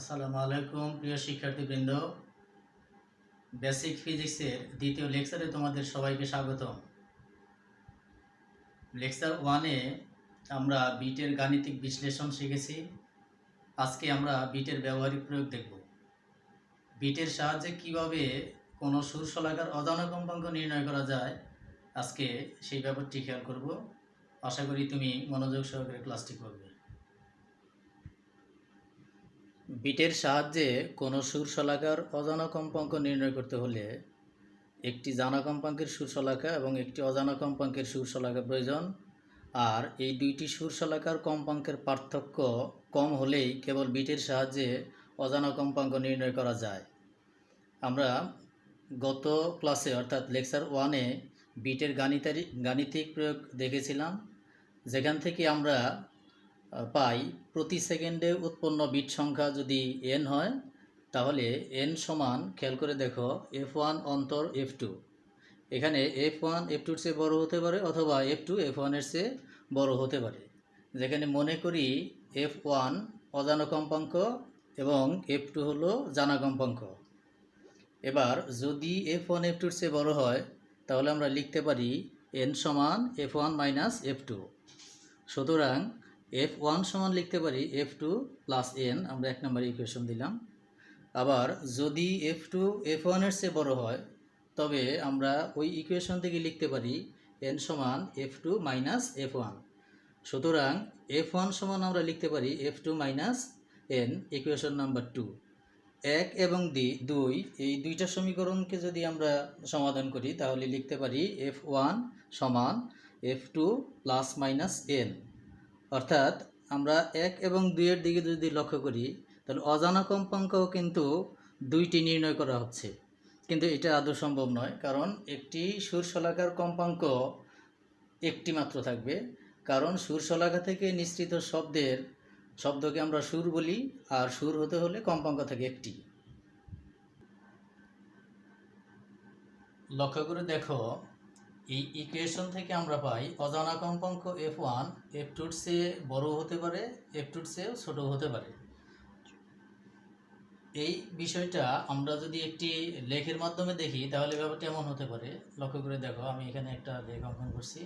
আসসালামু আলাইকুম প্রিয় শিক্ষার্থীবৃন্দ, বেসিক ফিজিক্সের দ্বিতীয় লেকচারে তোমাদের সবাইকে স্বাগতম। লেকচার 1-এ আমরা বিটের গাণিতিক বিশ্লেষণ শিখেছি। আজকে আমরা বিটের ব্যবহারিক প্রয়োগ দেখব। বিটের সাহায্যে কিভাবে কোনো সুর-শলাকার অজানা কম্পাঙ্ক নির্ণয় করা যায়, আজকে সেই ব্যাপারটি খেয়াল করব। আশা করি তুমি মনোযোগ সহকারে ক্লাসটি করবে। বিটের সাহায্যে কোনো সুর-শলাকার অজানা কম্পাঙ্ক নির্ণয় করতে হলে একটি জানা কম্পাঙ্কের সুর-শলাকা এবং একটি অজানা কম্পাঙ্কের সুর-শলাকা প্রয়োজন। আর এই দুইটি সুর-শলাকার কম্পাঙ্কের পার্থক্য কম হলেই কেবল বিটের সাহায্যে অজানা কম্পাঙ্ক নির্ণয় করা যায়। আমরা গত ক্লাসে অর্থাৎ লেকচার 1-এ বিটের গাণিতিক প্রয়োগ দেখেছিলাম, যেখান থেকে আমরা পাই প্রতি সেকেন্ডে উৎপন্ন বিট সংখ্যা যদি n হয়, তাহলে n সমান, খেয়াল করে দেখো, f1 অন্তর f2। এখানে f1 f2-র চেয়ে বড় হতে পারে অথবা f2 f1-এর চেয়ে বড় হতে পারে। যেখানে মনে করি f1 অজানা কম্পাঙ্ক এবং f2 হলো জানা কম্পাঙ্ক। এবার যদি f1 f2-র চেয়ে বড় হয়, তাহলে আমরা লিখতে পারি n সমান f1 মাইনাস f2। সুতরাং f1 সমান লিখতে পারি f2 প্লাস n, আমরা 1 নম্বর ইকুয়েশন দিলাম। আবার যদি f2 f1-এর চেয়ে বড় হয়, তবে আমরা ওই ইকুয়েশন থেকে লিখতে পারি n সমান f2 মাইনাস f1। সুতরাং f1 সমান আমরা লিখতে পারি f2 minus n, equation number 2। 1 এবং 2 এই দুইটা সমীকরণকে যদি আমরা সমাধান করি, তাহলে লিখতে পারি f1 সমান f2 প্লাস মাইনাস n। অর্থাৎ আমরা 1 এবং 2-এর দিকে যদি লক্ষ্য করি, তাহলে অজানা কম্পাঙ্কও কিন্তু দুইটি নির্ণয় করা হচ্ছে, কিন্তু এটা আদৌ সম্ভব নয়, কারণ একটি সুর-শলাকার কম্পাঙ্ক একটি মাত্র থাকবে। কারণ সুর-শলাকা থেকে নিঃসৃত শব্দকে আমরা সুর বলি, আর সুর হতে হলে কম্পাঙ্ক থাকে একটি। লক্ষ্য করে দেখো, এই ইকুয়েশন থেকে আমরা পাই অজানা কম্পাঙ্ক f1 f2-র চেয়ে বড় হতে পারে, f2-র চেয়েও ছোট হতে পারে। এই বিষয়টা আমরা যদি একটি লেখের মাধ্যমে দেখি, তাহলে ব্যাপারটা এমন হতে পারে। লক্ষ্য করে দেখো, আমি এখানে একটা লেখ অঙ্কন করছি।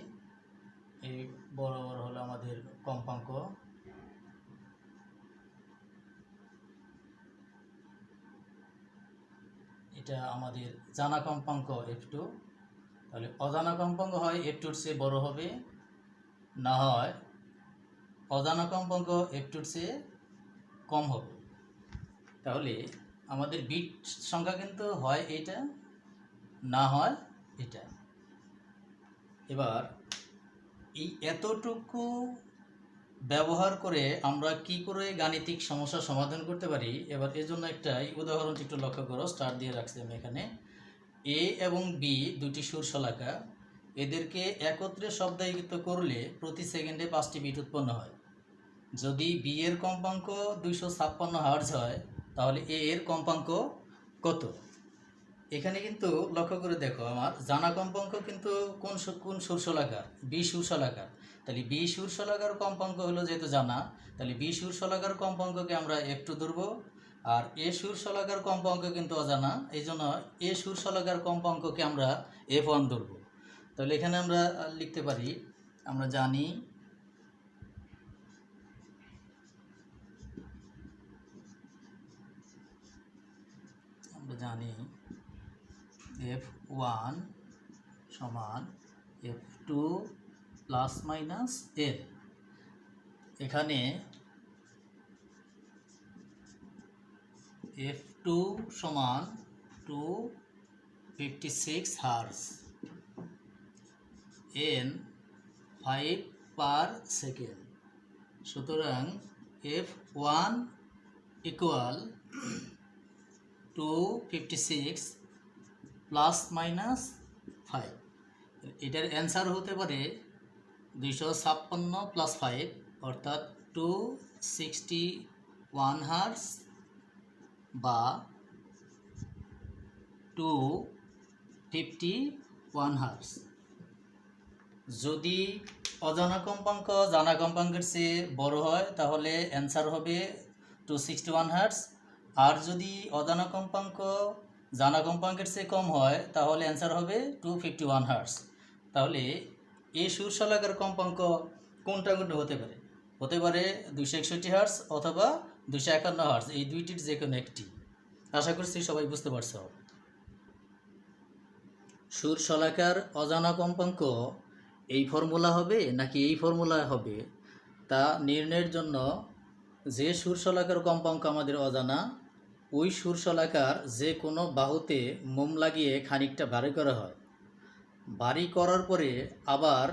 এই বড় বড় হলো আমাদের কম্পাঙ্ক, এটা আমাদের জানা কম্পাঙ্ক f2। তাহলে অজানা কম্পাঙ্ক হয় f2-র চেয়ে বড় হবে, না হয় অজানা কম্পাঙ্ক f2-র চেয়ে কম হবে। তাহলে আমাদের বিট সংখ্যা কিন্তু হয় এটা, না হয় এটা। এবার এই এতটুকু ব্যবহার করে আমরা কি করে গাণিতিক সমস্যা সমাধান করতে পারি, এবার এর জন্য একটা উদাহরণ একটু লক্ষ্য করো। স্টার দিয়ে রাখছি আমি এখানে। এ এবং বি দুটি সুর-শলাকা, এদেরকে একত্রে শব্দায়িত করলে প্রতি সেকেন্ডে 5টি বিট উৎপন্ন হয়। যদি বি এর কম্পাঙ্ক 256 হার্জ হয়, তাহলে এ এর কম্পাঙ্ক কত? এখানে কিন্তু লক্ষ্য করে দেখো, আমার জানা কম্পাঙ্ক কিন্তু কোন সুর-শলাকার? বি সুর-শলাকার। তাহলে বি সুর-শলাকার কম্পাঙ্ক হলো যেহেতু জানা, তাহলে বি সুর-শলাকার কম্পাঙ্ককে আমরা f2 ধরব, আর এ সুর-শলাকার কম্পাঙ্ক কিন্তু অজানা, এই জন্য এ সুর-শলাকার কম্পাঙ্ককে আমরা f1 ধরব। তাহলে এখানে আমরা লিখতে পারি, আমরা জানি f1 সমান f2 প্লাস মাইনাস n। এখানে f2 সমান 256 হার্জ, n 5 পার সেকেন্ড। সুতরাং f1 ইকুয়াল 256 প্লাস মাইনাস 5। এটার অ্যান্সার হতে পারে 256 প্লাস 5, অর্থাৎ 261 হার্জ বা 251 হার্জ। যদি অজানা কম্পাঙ্ক জানা কম্পাঙ্কের চেয়ে বড় হয়, তাহলে অ্যান্সার হবে 261 হার্জ, আর যদি অজানা কম্পাঙ্ক জানা কম্পাঙ্কের চেয়ে কম হয় তাহলে অ্যান্সার হবে 251 হার্টজ। তাহলে এই সুর শলাকার কম্পাঙ্ক কোনটা হতে পারে? হতে পারে 261 হার্টজ অথবা 251 হার্টজ, এই দুইটির যে কোনো একটি। আশা করছি সবাই বুঝতে পারছো। সুর শলাকার অজানা কম্পাঙ্ক এই ফর্মুলা হবে নাকি এই ফর্মুলা হবে তা নির্ণয়ের জন্য যে সুর শলাকার কম্পাঙ্ক আমাদের অজানা, ওই সুর শলাকার যে কোনো বাহুতে মোম লাগিয়ে খানিকটা ভারী করা হয়। ভারী করার পরে আবার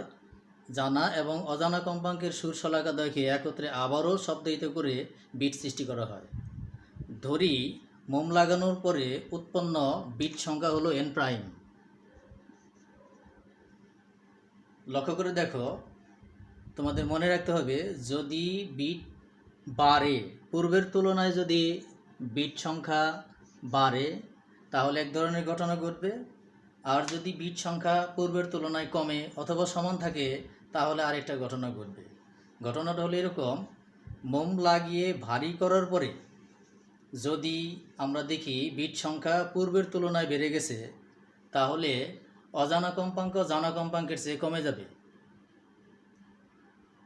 জানা এবং অজানা কম্পাঙ্কের সুর শলাকা দ্বয়কে একত্রে আবারও শব্দায়িত করে বিট সৃষ্টি করা হয়। ধরি মোম লাগানোর পরে উৎপন্ন বিট সংখ্যা হলো n প্রাইম। লক্ষ্য করে দেখো, তোমাদের মনে রাখতে হবে যদি বিট বাড়ে, পূর্বের তুলনায় যদি বিট সংখ্যা বাড়ে তাহলে এক ধরনের ঘটনা ঘটবে, আর যদি বিট সংখ্যা পূর্বের তুলনায় কমে অথবা সমান থাকে তাহলে আরেকটা ঘটনা ঘটবে। ঘটনাটা হলো এরকম, মোম লাগিয়ে ভারী করার পরে যদি আমরা দেখি বিট সংখ্যা পূর্বের তুলনায় বেড়ে গেছে তাহলে অজানা কম্পাঙ্ক জানা কম্পাঙ্কের চেয়ে কমে যাবে।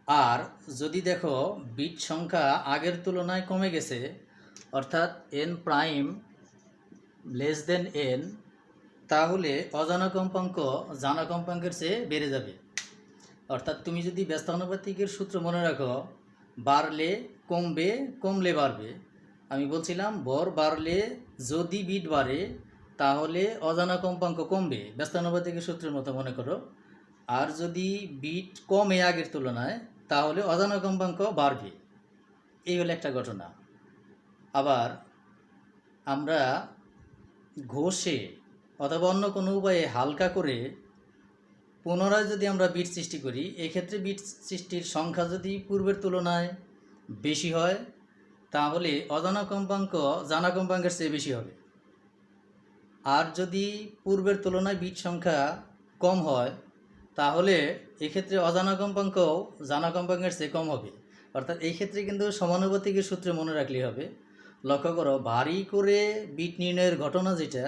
আর যদি দেখো বিট সংখ্যা আগের তুলনায় কমে গেছে, অর্থাৎ n prime less than n, তাহলে অজানা কম্পাঙ্ক জানা কম্পাঙ্কের চেয়ে বেড়ে যাবে। অর্থাৎ তুমি যদি ব্যস্তানুপাতিকের সূত্র মনে রাখো, বাড়লে কমবে, কমলে বাড়বে। আমি বলছিলাম ভর বাড়লে যদি বিট বাড়ে তাহলে অজানা কম্পাঙ্ক কমবে, ব্যস্তানুপাতিকের সূত্রের মতো মনে করো। আর যদি বিট কমে আগের তুলনায় তাহলে অজানা কম্পাঙ্ক বাড়বে। এই হলো একটা ঘটনা। আবার আমরা ঘষে অথবা অন্য কোনো উপায়ে হালকা করে পুনরায় যদি আমরা বিট সৃষ্টি করি, এক্ষেত্রে বিট সৃষ্টির সংখ্যা যদি পূর্বের তুলনায় বেশি হয় তাহলে অজানা কম্পাঙ্ক জানা কম্পাঙ্কের চেয়ে বেশি হবে। আর যদি পূর্বের তুলনায় বিট সংখ্যা কম হয় তাহলে এক্ষেত্রে অজানা কম্পাঙ্কও জানা কম্পাঙ্কের চেয়ে কম হবে। অর্থাৎ এই ক্ষেত্রে কিন্তু সমানুপাতিকের সূত্রে মনে রাখলেই হবে। লক্ষ্য করো, ভারী করে বিট নির্ণয়ের ঘটনা যেটা,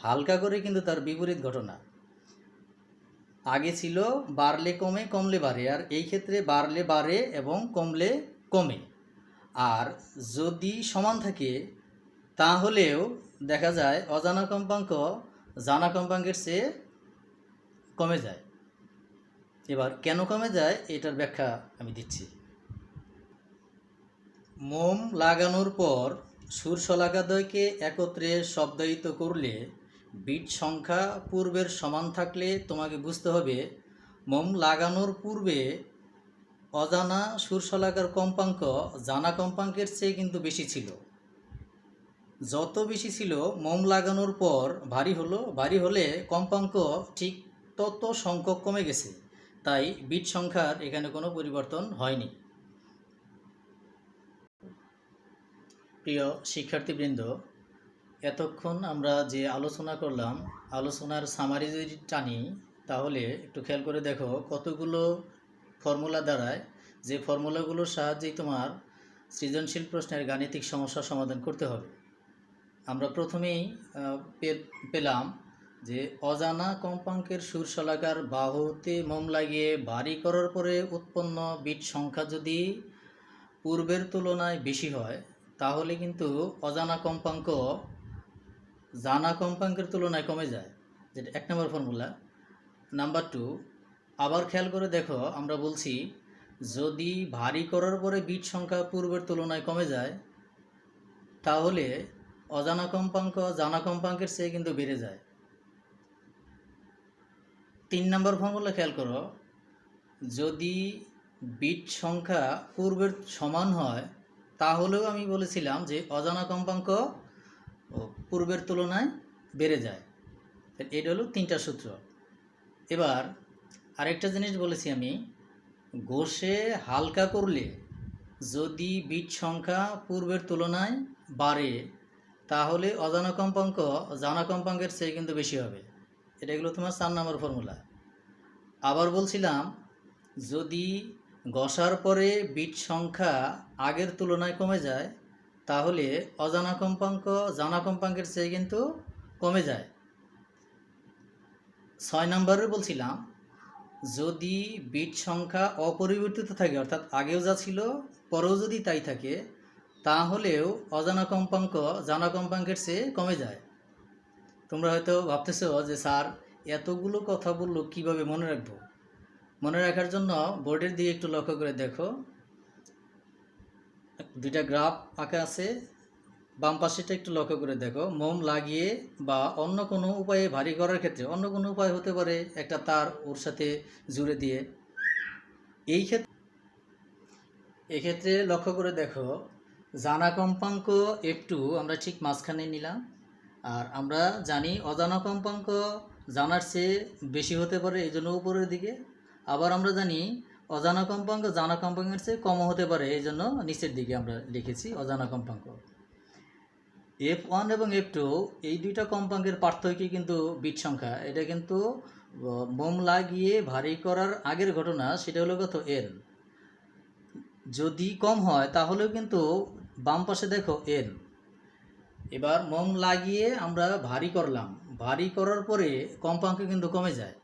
হালকা করে কিন্তু তার বিপরীত ঘটনা। আগে ছিল বাড়লে কমে, কমলে বাড়ে, আর এই ক্ষেত্রে বাড়লে বাড়ে এবং কমলে কমে। আর যদি সমান থাকে তাহলেও দেখা যায় অজানা কম্পাঙ্ক জানা কম্পাঙ্কের চেয়ে কমে যায়। এবার কেন কমে যায় এটার ব্যাখ্যা আমি দিচ্ছি। মোম লাগানোর পর সুর শলাকাদ্বয়কে একত্রে শব্দায়িত করলে বিট সংখ্যা পূর্বের সমান থাকলে তোমাকে বুঝতে হবে মোম লাগানোর পূর্বে অজানা সুর শলাকার কম্পাঙ্ক জানা কম্পাঙ্কের চেয়ে কিন্তু বেশি ছিল। যত বেশি ছিল মোম লাগানোর পর ভারী হলে কম্পাঙ্ক ঠিক তত সংখ্যক কমে গেছে, তাই বিট সংখ্যার এখানে কোনো পরিবর্তন হয়নি। প্রিয় শিক্ষার্থীবৃন্দ, এতক্ষণ আমরা যে আলোচনা করলাম, আলোচনার সামারি যদি টানি তাহলে একটু খেয়াল করে দেখো কতগুলো ফর্মুলা দাঁড়ায়, যে ফর্মুলাগুলোর সাহায্যেই তোমার সৃজনশীল প্রশ্নের গাণিতিক সমস্যার সমাধান করতে হবে। আমরা প্রথমেই পেলাম যে অজানা কম্পাঙ্কের সুর শলাকার বাহুতে মোম লাগিয়ে ভারী করার পরে উৎপন্ন বিট সংখ্যা যদি পূর্বের তুলনায় বেশি হয় তাহলে কিন্তু অজানা কম্পাঙ্ক জানা কম্পাঙ্কের তুলনায় কমে যায়, যেটা 1 নম্বর ফর্মুলা। নাম্বার 2, আবার খেয়াল করে দেখো আমরা বলছি যদি ভারী করার পরে বিট সংখ্যা পূর্বের তুলনায় কমে যায় তাহলে অজানা কম্পাঙ্ক জানা কম্পাঙ্কের চেয়ে কিন্তু বেড়ে যায়। 3 নম্বর ফর্মুলা খেয়াল করো, যদি বিট সংখ্যা পূর্বের সমান হয় তাহলেও আমি বলেছিলাম যে অজানা কম্পাঙ্ক পূর্বের তুলনায় বেড়ে যায়। এটা হলো 3টা সূত্র। এবার আরেকটা জিনিস বলেছি আমি, ঘষে হালকা করলে যদি বিট সংখ্যা পূর্বের তুলনায় বাড়ে তাহলে অজানা কম্পাঙ্ক জানা কম্পাঙ্কের চেয়ে কিন্তু বেশি হবে। এটা এগুলো তোমার 4 নম্বর ফর্মুলা। আবার বলছিলাম যদি ঘষার পরে বিট সংখ্যা আগের তুলনায় কমে যায় তাহলে অজানা কম্পাঙ্ক জানা কম্পাঙ্কের চেয়ে কিন্তু কমে যায়। 6 নম্বরে বলছিলাম, যদি বিট সংখ্যা অপরিবর্তিত থাকে, অর্থাৎ আগেও যা ছিল পরেও যদি তাই থাকে, তাহলেও অজানা কম্পাঙ্ক জানা কম্পাঙ্কের চেয়ে কমে যায়। তোমরা হয়তো ভাবতেছো যে স্যার এতগুলো কথা বললো কিভাবে মনে রাখবো। মনে রাখার জন্য বোর্ডের দিকে একটু লক্ষ্য করে দেখো, দুইটা গ্রাফ আঁকা আছে, বাম পাশেটা একটু লক্ষ্য করে দেখো। মোম লাগিয়ে বা অন্য কোনো উপায়ে ভারী করার ক্ষেত্রে, অন্য কোনো উপায় হতে পারে একটা তার ওর সাথে জুড়ে দিয়ে। এক্ষেত্রে লক্ষ্য করে দেখো, জানা কম্পাঙ্ক F2 আমরা ঠিক মাঝখানে নিলাম, আর আমরা জানি অজানা কম্পাঙ্ক জানার চেয়ে বেশি হতে পারে, এই জন্য উপরের দিকে। আবার আমরা জানি অজানা কম্পাঙ্ক জানা কম্পাঙ্কের চেয়ে কমও হতে পারে, এই জন্য নিচের দিকে আমরা লিখেছি অজানা কম্পাঙ্ক। F1 এবং F2 এই দুইটা কম্পাঙ্কের পার্থক্য কিন্তু বিট সংখ্যা। এটা কিন্তু মোম লাগিয়ে ভারী করার আগের ঘটনা, সেটা হলো কত n। যদি কম হয় তাহলেও কিন্তু বাম পাশে দেখো n। এবার মোম লাগিয়ে আমরা ভারী করলাম, ভারী করার পরে কম্পাঙ্ক কিন্তু কমে যায়,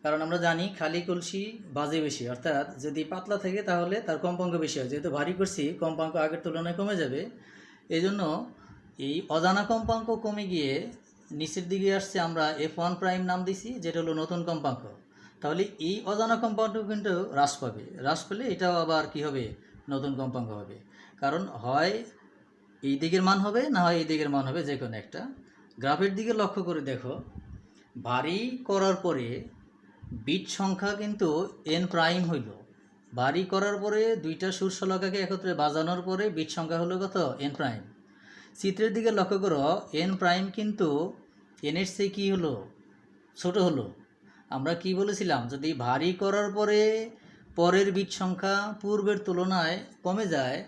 কারণ আমরা জানি খালি কলসি বাজে বেশি, অর্থাৎ যদি পাতলা থাকে তাহলে তার কম্পাঙ্ক বেশি হয়। যেহেতু ভারী করছি কম্পাঙ্ক আগের তুলনায় কমে যাবে, এই জন্য এই অজানা কম্পাঙ্ক কমে গিয়ে নিচের দিকে আসছে, আমরা F1 প্রাইম নাম দিছি, যেটা হলো নতুন কম্পাঙ্ক। তাহলে এই অজানা কম্পাঙ্ক কিন্তু হ্রাস পাবে, হ্রাস পেলে এটাও আবার কি হবে, নতুন কম্পাঙ্ক হবে। কারণ হয় এই দিকের মান হবে, না হয় এই দিকের মান হবে, যে কোনো একটা। গ্রাফের দিকে লক্ষ্য করে দেখো, ভারী করার পরে বিট সংখ্যা কিন্তু n প্রাইম হইল। ভারী করার পরে দুইটা সুরশলাকাকে একত্রে বাজানোর পরে বিট সংখ্যা হলো কত, n প্রাইম। চিত্রের দিকে লক্ষ্য করো, n প্রাইম কিন্তু n এর চেয়ে কী হলো, ছোট হলো। আমরা কি বলেছিলাম, যদি ভারী করার পরে পরের বিট সংখ্যা পূর্বের তুলনায় কমে যায়,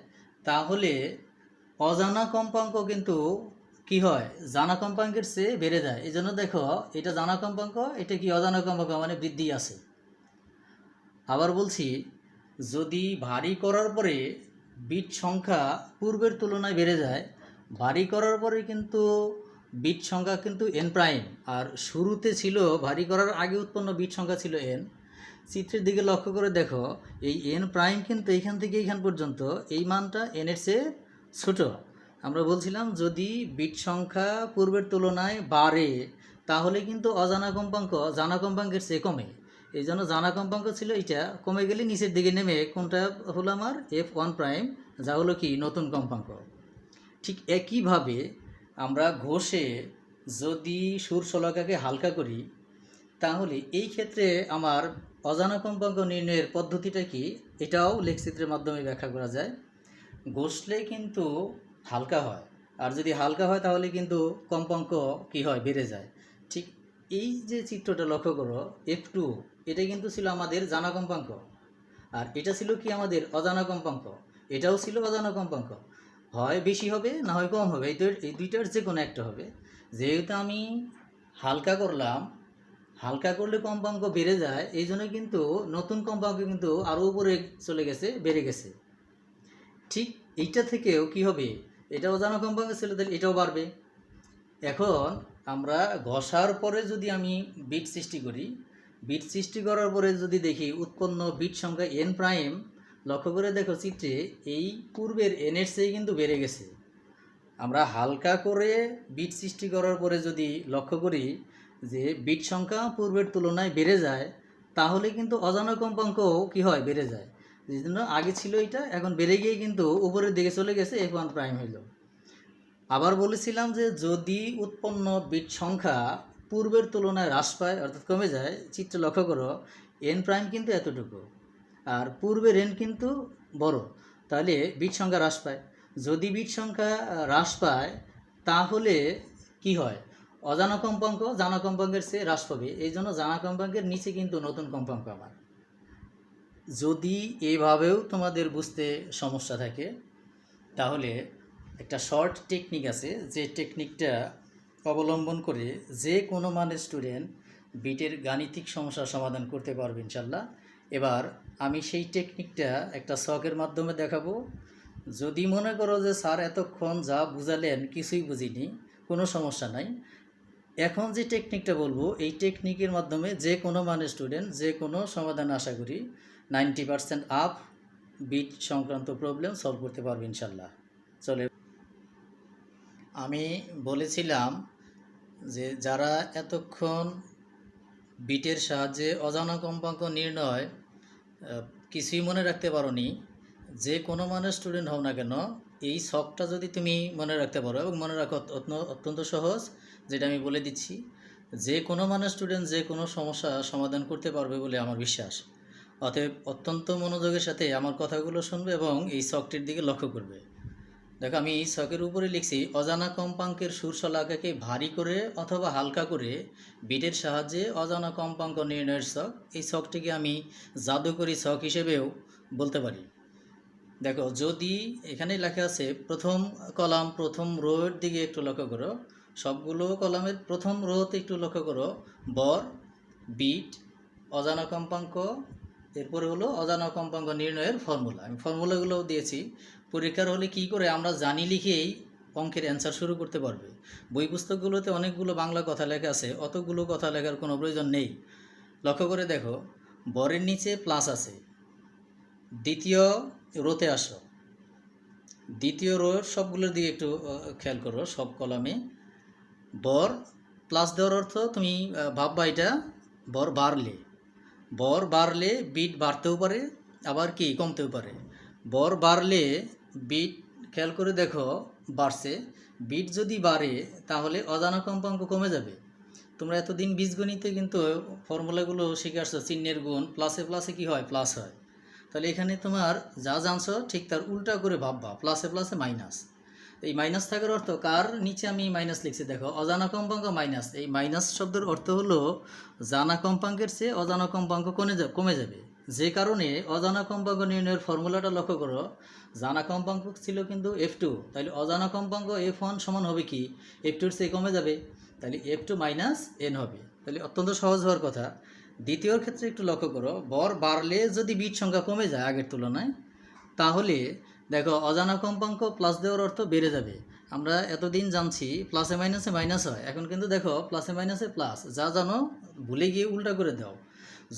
তাহলে অজানা কম্পাঙ্ক কিন্তু কি হয়, জানা কম্পাঙ্কের চেয়ে বেড়ে যায়। এই জন্য দেখো, এটা জানা কম্পাঙ্ক, এটা কি অজানা কম্পাঙ্ক, মানে বৃদ্ধি আছে। আবার বলছি, যদি ভারী করার পরে বিট সংখ্যা পূর্বের তুলনায় বেড়ে যায়, ভারী করার পরে কিন্তু বিট সংখ্যা কিন্তু n প্রাইম, আর শুরুতে ছিল ভারী করার আগে উৎপন্ন বিট সংখ্যা ছিল n। চিত্রের দিকে লক্ষ্য করে দেখো, এই n প্রাইম কিন্তু এইখান থেকে এইখান পর্যন্ত এই মানটা n এর চেয়ে ছোট। আমরা বলছিলাম যদি বিট সংখ্যা পূর্বের তুলনায় বাড়ে, তাহলে কিন্তু অজানা কম্পাঙ্ক জানা কম্পাঙ্কের চেয়ে কমে। এই জন্য জানা কম্পাঙ্ক ছিল এটা, কমে গেলে নিচের দিকে নেমে কোনটা হলো আমার F1 প্রাইম, যা হলো কি নতুন কম্পাঙ্ক। ঠিক একইভাবে আমরা ঘষে যদি সুরশলাকাকে হালকা করি, তাহলে এই ক্ষেত্রে আমার অজানা কম্পাঙ্ক নির্ণয়ের পদ্ধতিটা কি, এটাও লেখচিত্রের মাধ্যমে ব্যাখ্যা করা যায়। ঘষলে কিন্তু হালকা হয়, আর যদি হালকা হয় তাহলে কিন্তু কম্পাঙ্ক কি হয়, বেড়ে যায়। ঠিক এই যে চিত্রটা লক্ষ্য করো, F2 এটা কিন্তু ছিল আমাদের জানা কম্পাঙ্ক, আর এটা ছিল কি আমাদের অজানা কম্পাঙ্ক। এটাও ছিল অজানা কম্পাঙ্ক, হয় বেশি হবে না হয় কম হবে, এই দুইটার যে কোনো একটা হবে। যেহেতু আমি হালকা করলাম, হালকা করলে কম্পাঙ্ক বেড়ে যায়, এই জন্য কিন্তু নতুন কম্পাঙ্ক কিন্তু আরও উপরে চলে গেছে, বেড়ে গেছে। ঠিক এইটা থেকেও কি হবে, এটা অজানা কম্পাঙ্ক ছিল, তাহলে এটাও বাড়বে। এখন আমরা ঘষার পরে যদি আমি বিট সৃষ্টি করি, বিট সৃষ্টি করার পরে যদি দেখি উৎপন্ন বিট সংখ্যা n প্রাইম, লক্ষ্য করে দেখো চিত্রে এই পূর্বের n এর চেয়ে কিন্তু বেড়ে গেছে। আমরা হালকা করে বিট সৃষ্টি করার পরে যদি লক্ষ্য করি যে বিট সংখ্যা পূর্বের তুলনায় বেড়ে যায়, তাহলে কিন্তু অজানা কম্পাঙ্কও কি হয়, বেড়ে যায়। এই জন্য আগে ছিল এটা, এখন বেড়ে গিয়ে কিন্তু উপরের দিকে চলে গেছে, F1 প্রাইম হইল। আবার বলেছিলাম যে যদি উৎপন্ন বিট সংখ্যা পূর্বের তুলনায় হ্রাস পায়, অর্থাৎ কমে যায়, চিত্রে লক্ষ্য করো n প্রাইম কিন্তু এতটুকু, আর পূর্বের n কিন্তু বড়, তাহলে বিট সংখ্যা হ্রাস পায়। যদি বিট সংখ্যা হ্রাস পায়, তাহলে কি হয়, অজানা কম্পাঙ্ক জানা কম্পাঙ্কের চেয়ে হ্রাস পাবে। এই জন্য জানা কম্পাঙ্কের নিচে কিন্তু নতুন কম্পাঙ্ক আমার। যদি এইভাবেও তোমাদের বুঝতে সমস্যা থাকে, তাহলে একটা শর্ট টেকনিক আছে, যে টেকনিকটা অবলম্বন করে যে কোনো মানের স্টুডেন্ট বিটের গাণিতিক সমস্যার সমাধান করতে পারবে ইনশাল্লাহ। এবার আমি সেই টেকনিকটা একটা ছকের মাধ্যমে দেখাবো, যদি মনে করো যে স্যার এতক্ষণ যা বুঝালেন কিছুই বুঝিনি, কোনো সমস্যা নাই। এখন যে টেকনিকটা বলবো এই টেকনিকের মাধ্যমে যে কোনো স্টুডেন্ট যে কোনো সমাধান আশা করি 90% আপ বিট সংক্রান্ত প্রবলেম সলভ করতে পারবে ইনশাল্লাহ। চলে, আমি বলেছিলাম যে যারা এতক্ষণ বিটের সাহায্যে অজানা কম্পাঙ্ক নির্ণয় কিছুই মনে রাখতে পারোনি, যে কোনো স্টুডেন্ট হও না কেন, এই শখটা যদি তুমি মনে রাখতে পারো এবং মনে রাখো অত্যন্ত সহজ, যেটা আমি বলে দিচ্ছি, যে কোনো স্টুডেন্ট যে কোনো সমস্যা সমাধান করতে পারবে বলে আমার বিশ্বাস। অতএব অত্যন্ত মনোযোগের সাথে আমার কথাগুলো শুনবে এবং এই শখটির দিকে লক্ষ্য করবে। দেখো, আমি এই ছকের উপরে লিখছি অজানা কম্পাঙ্কের সুর শলাকাকে ভারী করে অথবা হালকা করে বিটের সাহায্যে অজানা কম্পাঙ্ক নির্ণয়ের ছক। এই ছকটিকে আমি জাদুকরী ছক হিসেবেও বলতে পারি। দেখো, যদি এখানে লেখা আছে প্রথম কলাম প্রথম রোয়ের দিকে একটু লক্ষ্য করো, সবগুলো কলামের প্রথম রোতে একটু লক্ষ্য করো, বর, বিট, অজানা কম্পাঙ্ক, এরপরে হলো অজানা কম্পাঙ্ক নির্ণয়ের ফর্মুলা। আমি ফর্মুলাগুলোও দিয়েছি। পরীক্ষার হলে কি করে আমরা জানি লিখেই অঙ্কের অ্যান্সার শুরু করতে পারবে। বই পুস্তকগুলোতে অনেকগুলো বাংলা কথা লেখা আছে, অতগুলো কথা লেখার কোনো প্রয়োজন নেই। লক্ষ্য করে দেখো, বরের নিচে প্লাস আছে, দ্বিতীয় রোতে আসো, দ্বিতীয় রোর সবগুলোর দিকে একটু খেয়াল করো, সব কলামে বর প্লাস দেওয়ার অর্থ তুমি ভাববা এটা বর বাড়লে বিট বাড়তেও পারে, আবার কি কমতেও পারে। বর বাড়লে বিট, খেয়াল করে দেখো, বাড়ছে। বিট যদি বাড়ে তাহলে অজানা কম্পাঙ্ক কমে যাবে। তোমরা এতদিন বীজগণিতে কিন্তু ফর্মুলাগুলো শিখে আসছো, চিহ্নের গুণ, প্লাসে প্লাসে কি হয়, প্লাস হয়। তাহলে এখানে তোমার যা জানছো ঠিক তার উল্টা করে ভাববা, প্লাসে প্লাসে মাইনাস। এই মাইনাস থাকার অর্থ, কার নিচে আমি মাইনাস লিখছি দেখো, অজানা কম্পাঙ্ক মাইনাস। এই মাইনাস শব্দের অর্থ হলো জানা কম্পাঙ্কের চেয়ে অজানা কম্পাঙ্ক কমে যাবে। যে কারণে অজানা কম্পাঙ্ক নির্ণয়ের ফর্মুলাটা লক্ষ্য করো, জানা কম্পাঙ্ক ছিল কিন্তু F2, তাহলে অজানা কম্পাঙ্ক F1 সমান হবে কি, F2-র চেয়ে কমে যাবে, তাহলে F2 মাইনাস N হবে। তাহলে অত্যন্ত সহজ হওয়ার কথা। দ্বিতীয়র ক্ষেত্রে একটু লক্ষ্য করো, বর বাড়লে যদি বিট সংখ্যা কমে যায় আগের তুলনায়, তাহলে দেখো অজানা কম্পাঙ্ক প্লাস দেওয়ার অর্থ বেড়ে যাবে। আমরা এতদিন জানছি প্লাসে মাইনাসে মাইনাস হয়, এখন কিন্তু দেখো প্লাসে মাইনাসে প্লাস, যা জানো ভুলে গিয়ে উল্টা করে দাও।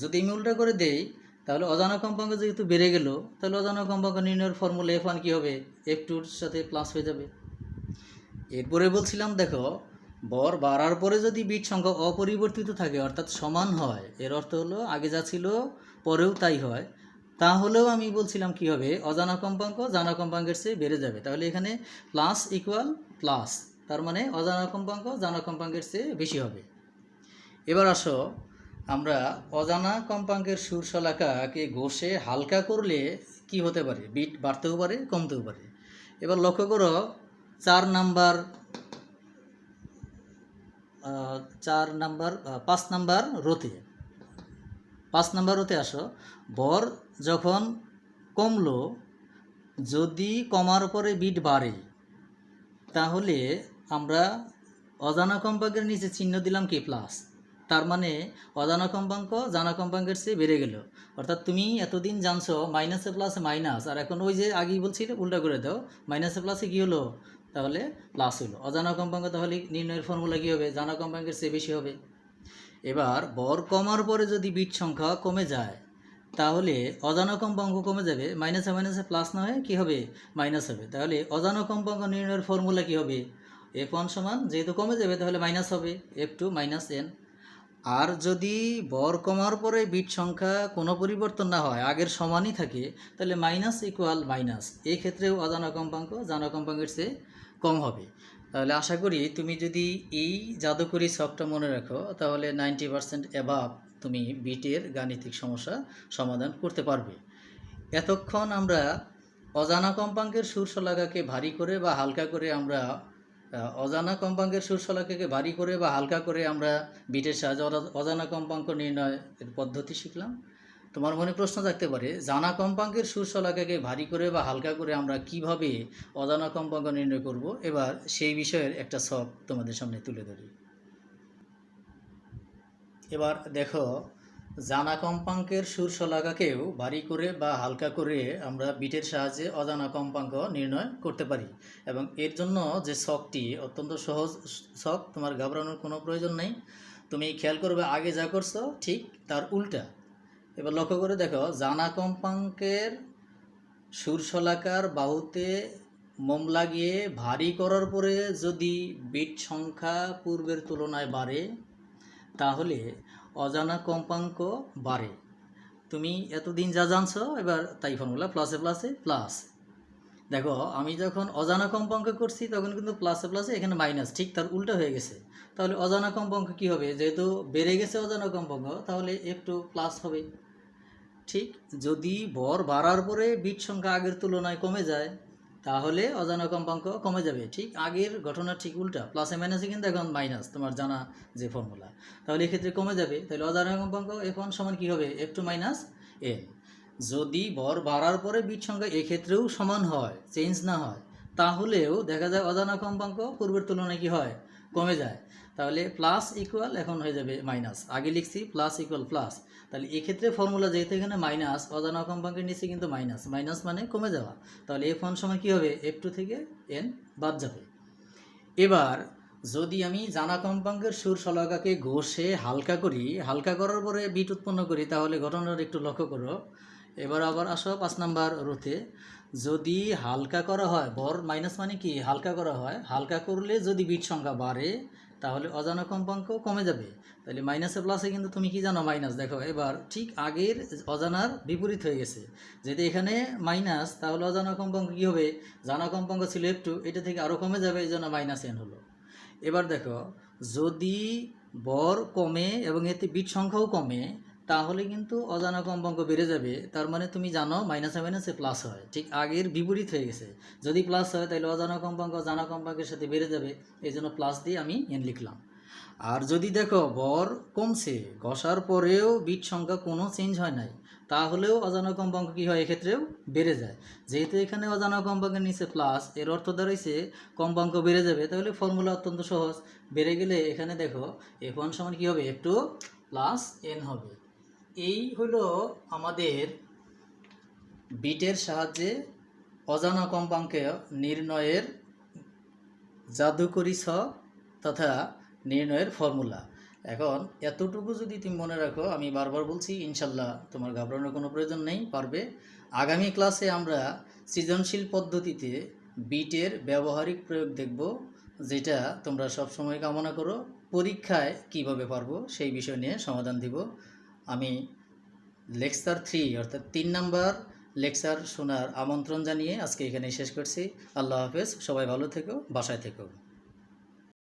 যদি আমি উল্টা করে দেই তাহলে অজানা কম্পাঙ্ক যেহেতু বেড়ে গেল, তাহলে অজানা কম্পাঙ্ক নির্ণয়ের ফর্মুলা F1 কী হবে, F2-র সাথে প্লাস হয়ে যাবে। এরপরে বলছিলাম দেখো, বর বাড়ার পরে যদি বিট সংখ্যা অপরিবর্তিত থাকে অর্থাৎ সমান হয়, এর অর্থ হলো আগে যা ছিল পরেও তাই হয়, তাহলেও আমি বলছিলাম কি হবে, অজানা কম্পাঙ্ক জানা কম্পাঙ্কের চেয়ে বেড়ে যাবে। তাহলে এখানে প্লাস ইকুয়াল প্লাস, তার মানে অজানা কম্পাঙ্ক জানা কম্পাঙ্কের চেয়ে বেশি হবে। এবার আসো, আমরা অজানা কম্পাঙ্কের সুর শলাকাকে ঘষে হালকা করলে কি হতে পারে, বিট বাড়তেও পারে কমতেও পারে। এবার লক্ষ্য করো 5 নাম্বার রোতে আসো, বর যখন কমলো, যদি কমার পরে বিট বাড়ে তাহলে আমরা অজানা কম্পাঙ্কের নিচে চিহ্ন দিলাম কি, প্লাস। তার মানে অজানা কম্পাঙ্ক জানা কম্পাঙ্কের চেয়ে বেড়ে গেল। অর্থাৎ তুমি এতদিন জানছো মাইনাসে প্লাসে মাইনাস, আর এখন ওই যে আগেই বলছিলে উল্টা করে দাও, মাইনাসে প্লাসে কী হলো, তাহলে প্লাস হলো। অজানা কম্পাঙ্ক তাহলে নির্ণয়ের ফর্মুলা কী হবে, জানা কম্পাঙ্কের চেয়ে বেশি হবে। এবার বর কমার পরে যদি বিট সংখ্যা কমে যায় তাহলে অজানা কম্পাঙ্ক কমে যাবে, মাইনাসে মাইনাসে প্লাস না হয়ে কী হবে, মাইনাস হবে। তাহলে অজানা কম্পাঙ্ক নির্ণয়ের ফর্মুলা কী হবে, F1 সমান, যেহেতু কমে যাবে তাহলে মাইনাস হবে F2 মাইনাস N। আর যদি বর কমার পরে বিট সংখ্যা কোনো পরিবর্তন না হয়, আগের সমানই থাকে, তাহলে মাইনাস ইকুয়াল মাইনাস। এই ক্ষেত্রেও অজানা কম্পাঙ্ক জানা কম্পাঙ্কের চেয়ে কম হবে। তাহলে আশা করি তুমি যদি এই জাদুকরী ছকটা মনে রাখো তাহলে 90% অ্যাভাব তুমি বিটের গাণিতিক সমস্যা সমাধান করতে পারবে। এতক্ষণ আমরা অজানা কম্পাঙ্কের সুর শলাকাকে ভারী করে বা হালকা করে আমরা অজানা কম্পাঙ্কের সুর শলাকাকে ভারী করে বা হালকা করে আমরা বিটের সাহায্যে অজানা কম্পাঙ্ক নির্ণয়ের পদ্ধতি শিখলাম। তোমার মনে প্রশ্ন থাকতে পারে, জানা কম্পাঙ্কের সুর শলাকাকে ভারী করে বা হালকা করে আমরা কিভাবে অজানা কম্পাঙ্ক নির্ণয় করব। এবার সেই বিষয়ের একটা ছক তোমাদের সামনে তুলে ধরি। এবার দেখো, জানা কম্পাঙ্কের সুর শলাকাকেও ভারী করে বা হালকা করে আমরা বিটের সাহায্যে অজানা কম্পাঙ্ক নির্ণয় করতে পারি এবং এর জন্য যে ছকটি অত্যন্ত সহজ ছক, তোমার ঘাবড়ানোর কোনো প্রয়োজন নেই। তুমি খেয়াল করবে আগে যা করছো ঠিক তার উল্টা। এবার লক্ষ্য করে দেখো, জানা কম্পাঙ্কের সুর শলাকার বাহুতে মোম লাগিয়ে ভারী করার পরে যদি বিট সংখ্যা পূর্বের তুলনায় বাড়ে তাহলে অজানা কম্পাঙ্ক বাড়ে। তুমি এতদিন যা জানছো এবার তাই ফর্মুলা, প্লাসে প্লাসে প্লাস। দেখো আমি যখন অজানা কম্পাঙ্ক করছি তখন কিন্তু প্লাসে প্লাসে এখানে মাইনাস, ঠিক তার উল্টা হয়ে গেছে। তাহলে অজানা কম্পাঙ্ক কি হবে? যেহেতু বেড়ে গেছে অজানা কম্পাঙ্ক, তাহলে একটু প্লাস হবে। ঠিক যদি ভর বাড়ার পরে বিট সংখ্যা আগের তুলনায় কমে যায় তাহলে অজানা কম্পাঙ্ক কমে যাবে। ঠিক আগের ঘটনা ঠিক উল্টা, প্লাসে মাইনাসে কিন্তু এখন মাইনাস, তোমার জানা যে ফর্মুলা, তাহলে এক্ষেত্রে কমে যাবে। তাহলে অজানা কম্পাঙ্ক এখন সমান কী হবে? f2 minus n। যদি ভর বাড়ার পরে বিট সংখ্যা এক্ষেত্রেও সমান হয়, চেঞ্জ না হয়, তাহলেও দেখা যায় অজানা কম্পাঙ্ক পূর্বের তুলনায় কী হয়? কমে যায়। তাহলে প্লাস ইকুয়াল এখন হয়ে যাবে মাইনাস। আগে লিখছি প্লাস ইকুয়াল প্লাস, তাহলে এক্ষেত্রে ফর্মুলা যেহেতু এখানে মাইনাস, অজানা কম্পাঙ্কের নিচে কিন্তু মাইনাস, মাইনাস মানে কমে যাওয়া। তাহলে f1 সময় কী হবে? f2 থেকে n বাদ যাবে। এবার যদি আমি জানা কম্পাঙ্কের সুর শলাকাকে ঘষে হালকা করি, হালকা করার পরে বিট উৎপন্ন করি, তাহলে ঘটনাটা একটু লক্ষ্য করো। এবার আবার আসো 5 নাম্বার রোতে। যদি হালকা করা হয়, বর মাইনাস মানে কি? হালকা করা হয়, হালকা করলে যদি বিট সংখ্যা বাড়ে তাহলে অজানা কম্পাঙ্ক কমে যাবে। তাহলে মাইনাসে প্লাসে কিন্তু তুমি কি জানো? মাইনাস। দেখো এবার ঠিক আগের অজানার বিপরীত হয়ে গেছে। যদি এখানে মাইনাস, তাহলে অজানা কম্পাঙ্ক কী হবে? জানা কম্পাঙ্ক ছিল f2, এটা থেকে আরও কমে যাবে, এই জন্য মাইনাস n হলো। এবার দেখো, যদি বর কমে এবং এতে বিট সংখ্যাও কমে তাহলে কিন্তু অজানা কম্পাঙ্ক বেড়ে যাবে। তার মানে তুমি জানো মাইনাসে মাইনাসে প্লাস হয়, ঠিক আগের বিপরীত হয়ে গেছে। যদি প্লাস হয় তাহলে অজানা কম্পাঙ্ক জানা কম্পাঙ্কের সাথে বেড়ে যাবে, এই জন্য প্লাস দিয়ে আমি n লিখলাম। আর যদি দেখো বর কমছে, ঘষার পরেও বিট সংখ্যা কোনো চেঞ্জ হয় নাই, তাহলেও অজানা কম্পাঙ্ক কী হয়? এক্ষেত্রেও বেড়ে যায়। যেহেতু এখানে অজানা কম্পাঙ্কের নিচে প্লাস, এর অর্থ দাঁড়াইছে কম্পাঙ্ক বেড়ে যাবে। তাহলে ফর্মুলা অত্যন্ত সহজ, বেড়ে গেলে এখানে দেখো f1 সমান কী হবে? f2 প্লাস n হবে। এই হলো আমাদের বিটের সাহায্যে অজানা কম্পাঙ্ক নির্ণয়ের জাদুকরি ছক তথা নির্ণয়ের ফর্মুলা। এখন এতটুকু যদি তুমি মনে রাখো, আমি বারবার বলছি, ইনশাল্লাহ তোমার ঘাবড়ানোর কোনো প্রয়োজন নেই, পারবে। আগামী ক্লাসে আমরা সৃজনশীল পদ্ধতিতে বিটের ব্যবহারিক প্রয়োগ দেখব, যেটা তোমরা সবসময় কামনা করো। পরীক্ষায় কিভাবে পারবো সেই বিষয় নিয়ে সমাধান দিব। আমি লেকচার 3 অর্থাৎ 3 নাম্বার লেকচার শোনার আমন্ত্রণ জানিয়ে আজকে এখানেই শেষ করছি। আল্লাহ হাফেজ, সবাই ভালো থেকো, বাসায় থেকো।